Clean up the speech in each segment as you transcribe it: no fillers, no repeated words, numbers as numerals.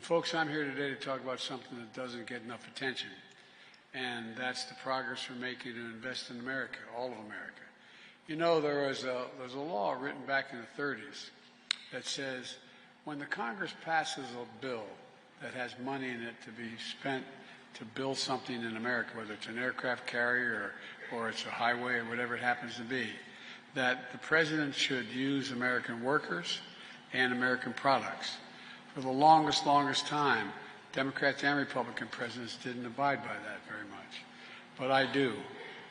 folks, I'm here today to talk about something that doesn't get enough attention, and that's the progress we're making to invest in America, all of America. You know, there's a law written back in the 30s that says when the Congress passes a bill that has money in it to be spent to build something in America, whether it's an aircraft carrier or it's a highway or whatever it happens to be, that the president should use American workers and American products. For the longest time, Democrats and Republican presidents didn't abide by that very much. But I do,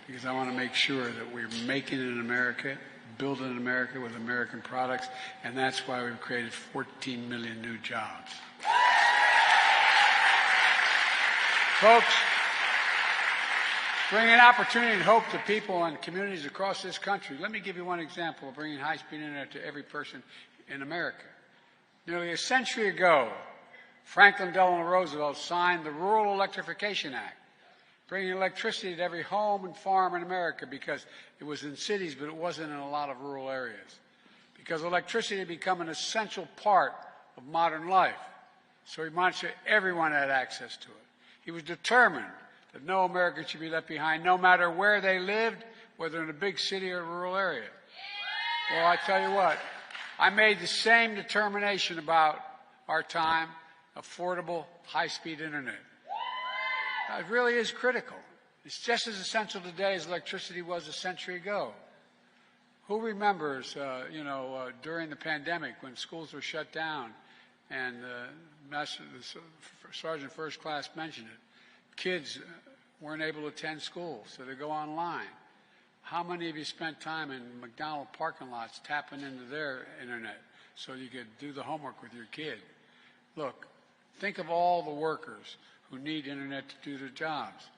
because I want to make sure that we're making it in America, building in America with American products, and that's why we've created 14 million new jobs. Folks, bringing opportunity and hope to people and communities across this country. Let me give you one example of bringing high-speed internet to every person in America. Nearly a century ago, Franklin Delano Roosevelt signed the Rural Electrification Act, bringing electricity to every home and farm in America because it was in cities, but it wasn't in a lot of rural areas. Because electricity had become an essential part of modern life. So he wanted sure everyone had access to it. He was determined that no American should be left behind, no matter where they lived, whether in a big city or a rural area. Well, I tell you what, I made the same determination about our time, affordable, high-speed internet. It really is critical. It's just as essential today as electricity was a century ago. Who remembers, during the pandemic when schools were shut down and Sergeant First Class mentioned it, kids weren't able to attend school, so they go online. How many of you spent time in McDonald's parking lots tapping into their internet so you could do the homework with your kid? Look, think of all the workers who need internet to do their jobs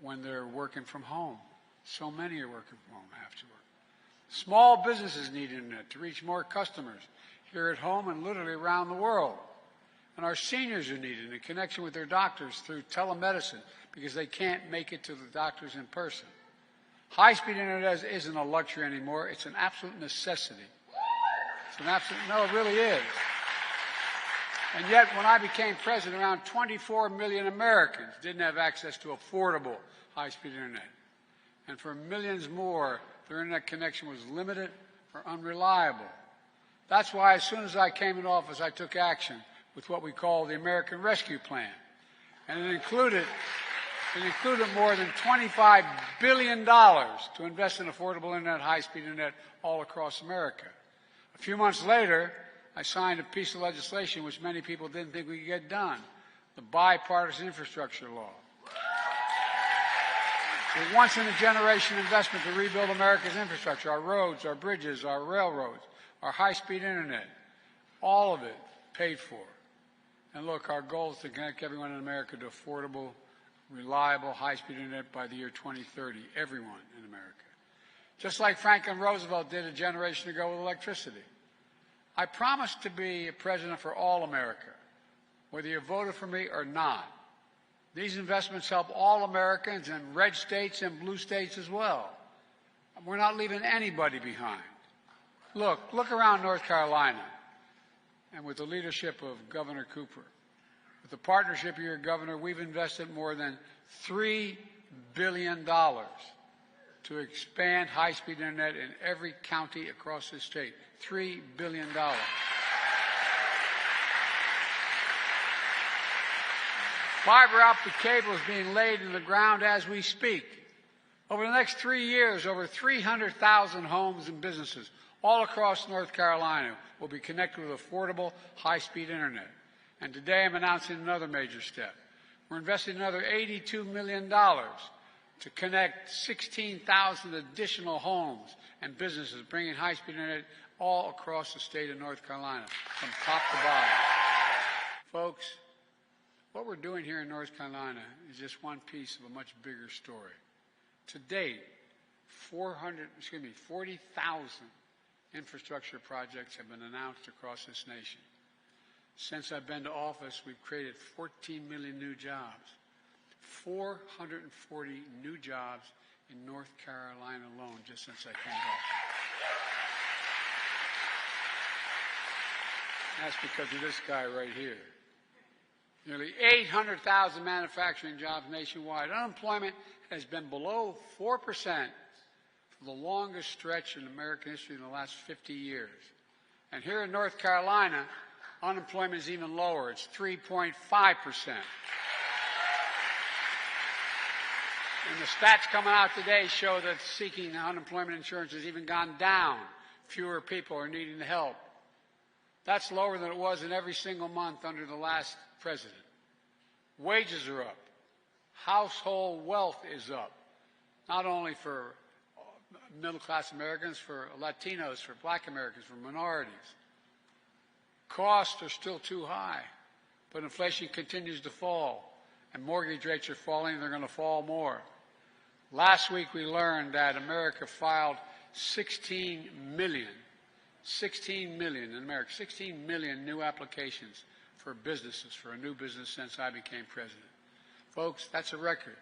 when they're working from home. So many are working from home, have to work. Small businesses need internet to reach more customers here at home and literally around the world. And our seniors are needed in connection with their doctors through telemedicine because they can't make it to the doctors in person. High-speed internet isn't a luxury anymore. It's an absolute necessity. No, it really is. And yet, when I became president, around 24 million Americans didn't have access to affordable high-speed internet. And for millions more, their internet connection was limited or unreliable. That's why, as soon as I came into office, I took action with what we call the American Rescue Plan. And it included more than $25 billion to invest in affordable internet, high-speed internet all across America. A few months later, I signed a piece of legislation which many people didn't think we could get done, the Bipartisan Infrastructure Law. A once-in-a-generation investment to rebuild America's infrastructure, our roads, our bridges, our railroads, our high-speed internet, all of it paid for. And look, our goal is to connect everyone in America to affordable, reliable, high-speed internet by the year 2030, everyone in America. Just like Franklin Roosevelt did a generation ago with electricity. I promise to be a president for all America, whether you voted for me or not. These investments help all Americans in red states and blue states as well. We're not leaving anybody behind. Look around North Carolina, and with the leadership of Governor Cooper. With the partnership of your governor, we've invested more than $3 billion to expand high-speed internet in every county across the state. $3 billion. Fiber-optic cable is being laid in the ground as we speak. Over the next 3 years, over 300,000 homes and businesses all across North Carolina will be connected with affordable, high-speed internet. And today I'm announcing another major step. We're investing another $82 million to connect 16,000 additional homes and businesses, bringing high-speed internet all across the state of North Carolina, from top to bottom. Folks, what we're doing here in North Carolina is just one piece of a much bigger story. To date, 40,000 infrastructure projects have been announced across this nation. Since I've been to office, we've created 14 million new jobs. 440 new jobs in North Carolina alone just since I came to office. That's because of this guy right here. Nearly 800,000 manufacturing jobs nationwide. Unemployment has been below 4% for the longest stretch in American history in the last 50 years. And here in North Carolina, unemployment is even lower. It's 3.5%. And the stats coming out today show that seeking unemployment insurance has even gone down. Fewer people are needing the help. That's lower than it was in every single month under the last president. Wages are up. Household wealth is up. Not only for middle-class Americans, for Latinos, for black Americans, for minorities. Costs are still too high, but inflation continues to fall, and mortgage rates are falling, and they're going to fall more. Last week we learned that America filed 16 million in America, 16 million new applications for businesses, for a new business since I became president. Folks, that's a record.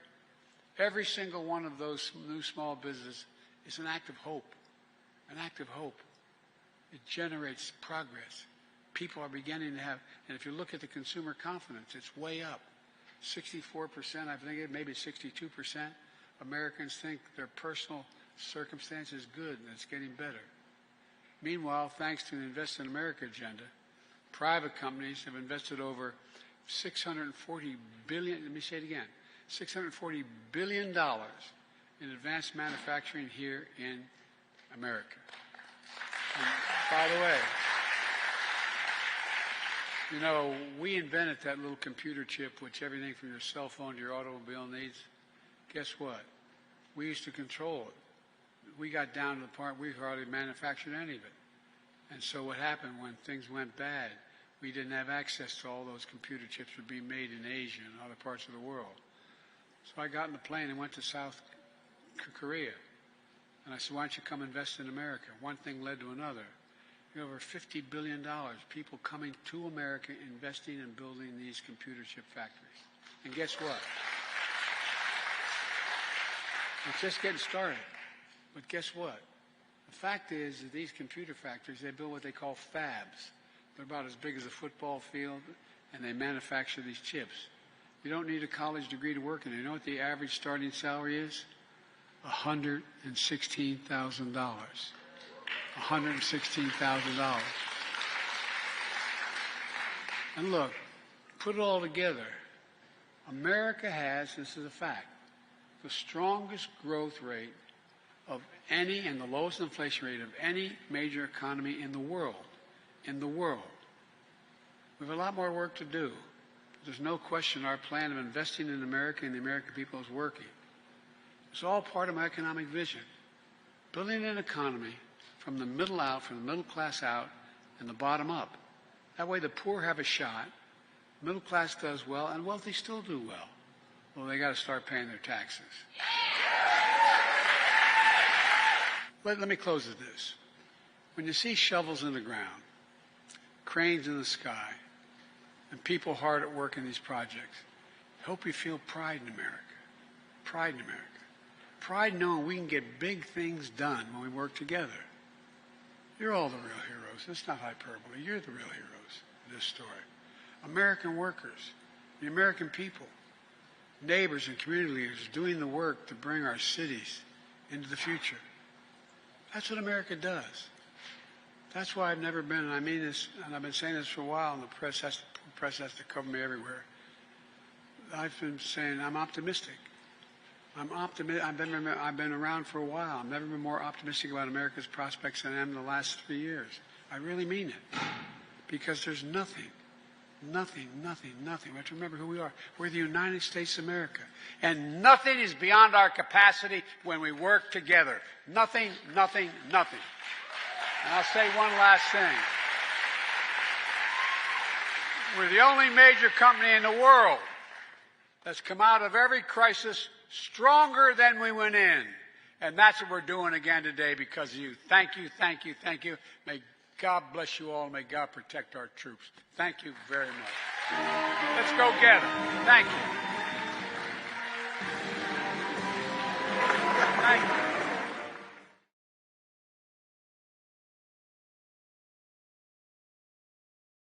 Every single one of those new small businesses is an act of hope, an act of hope. It generates progress. People are beginning to have, and if you look at the consumer confidence, it's way up. 64%, I think it maybe 62%. Americans think their personal circumstance is good and it's getting better. Meanwhile, thanks to the Invest in America agenda, private companies have invested over $640 billion, let me say it again, $640 billion in advanced manufacturing here in America. And by the way, you know, we invented that little computer chip which everything from your cell phone to your automobile needs. Guess what? We used to control it. We got down to the part we hardly manufactured any of it. And so what happened when things went bad, we didn't have access to all those computer chips that were being made in Asia and other parts of the world. So I got in the plane and went to South Korea. And I said, why don't you come invest in America? One thing led to another. Over $50 billion, people coming to America, investing and building these computer chip factories. And guess what? It's just getting started. But guess what? The fact is that these computer factories, they build what they call fabs. They're about as big as a football field, and they manufacture these chips. You don't need a college degree to work in it. You know what the average starting salary is? $116,000. $116,000. And look, put it all together. America has, this is a fact, the strongest growth rate of any and the lowest inflation rate of any major economy in the world. In the world. We have a lot more work to do. There's no question our plan of investing in America and the American people is working. It's all part of my economic vision. Building an economy from the middle out, from the middle class out, and the bottom up. That way the poor have a shot, middle class does well, and wealthy still do well. Well, they got to start paying their taxes. Let me close with this. When you see shovels in the ground, cranes in the sky, and people hard at work in these projects, I hope you feel pride in America. Pride in America. Pride knowing we can get big things done when we work together. You're all the real heroes. It's not hyperbole. You're the real heroes of this story. American workers, the American people, neighbors and community leaders doing the work to bring our cities into the future. That's what America does. That's why I've never been, and I mean this, and I've been saying this for a while, and the press has to cover me everywhere. I've been saying I'm optimistic. I've been around for a while. I've never been more optimistic about America's prospects than I am in the last 3 years. I really mean it. Because there's nothing. We have to remember who we are. We're the United States of America. And nothing is beyond our capacity when we work together. Nothing. And I'll say one last thing. We're the only major company in the world that's come out of every crisis stronger than we went in. And that's what we're doing again today because of you. Thank you. May God bless you all. May God protect our troops. Thank you very much. Let's go get them. Thank you. Thank you.